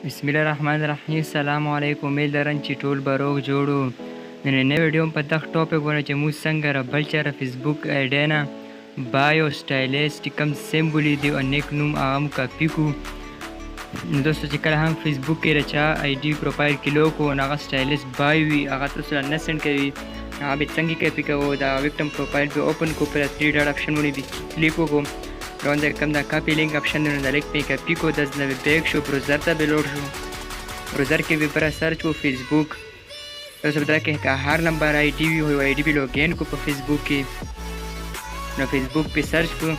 بسم الله الرحمن الرحیم. السلام علیکم. امید لرم چې ټول به روغ جوړو. نننۍ ویډیو په دغه ټاپک باندې چې موږ څنګه را بل چا فیسبوک ایډي نه بایو سټایلیسټ کوم سیمبولي دی او نیک نوم هغه هم کاپي کو. نو دوستو چې کله هم فیسبوک کې رچا ایډي پروفایل کې لوکو هغه سټایلیسټ بایو وي هغه تاسو نه سند کوي هغه به څنګه کاپي کوو. دا وکټم پروفایل به اوپن کو پر 3 ډاټ اپشن باندې کلیک وکړو. روانده کم دا کاپی لینک اپشن دی نو دا لیک پې کاپي کو. داسې نه به بیک شو بروزر ته به لوډ شو. بروزر کې به پر سرچ کو فیسبوک. تاسو به دا کې که هر نمبر آی ډي وي او آی ډي به لوګین کو په فیسبوک کې. نو فیسبوک په سرچ کو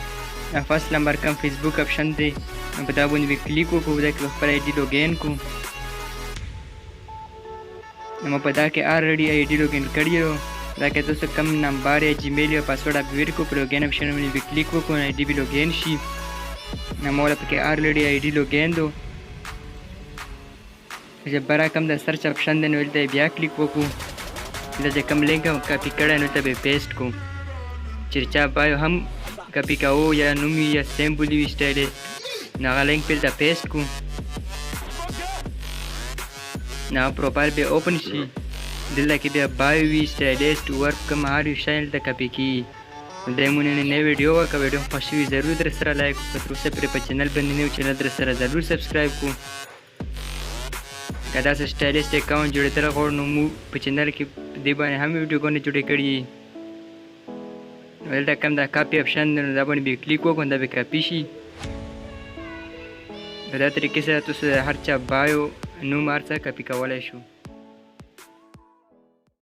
فرست نمبر کم فیسبوک اپشن دی نو په دا باندې به کلیک وکړو. دا کې به خپل آی ډي لوګین کو. نو ما په دا کې آلریډي آی ډي لوګین کړی و. دا کې تاسو کم نمبر یا جیمیل یا پاسورډ اپډیټ کو پر لوګین اپشن باندې به کلیک وکړو آی ډي به لوګین شي. نو ما ولې پکې آلریډي آی ډي لوګین دو. چې برا کم د سرچ اپشن دی نو دلته بیا کلیک وکړو. دا چې کم لینک کاپي کړی نو ته به پیسټ کو. چې چا بایو هم کاپي کوو یا نوم وي یا سیمبولي وي سټایلیسټ نو هغه لینک پرې ته پیسټ کو. نو پروفایل به اوپن شي. دلته کې بیا بایو وي سټایلیسټ ورک کوم هر یو شی دلته کاپي کېږي. نو دا مونږ نننۍ ویډیو وه. که ویډیو خوښ وي ضرور در سره لایک وکړو. که تر اوسه پرې په چینل باندې نه یو چینل در سره ضرور سبسکرایب کړو. که داسې سټایلیسټ اکاونټ جوړېدل غواړو نو موږ په چینل کې دې باندې هم ویډیوګانې جوړې کړي دي. دلته کم دا کاپي اپشن دی نو دا باندې به کلیک وکړو دا به کاپي شي. په دا طریقې سره تاسو هر چا بایو نوم هر څه کاپي کولی شو.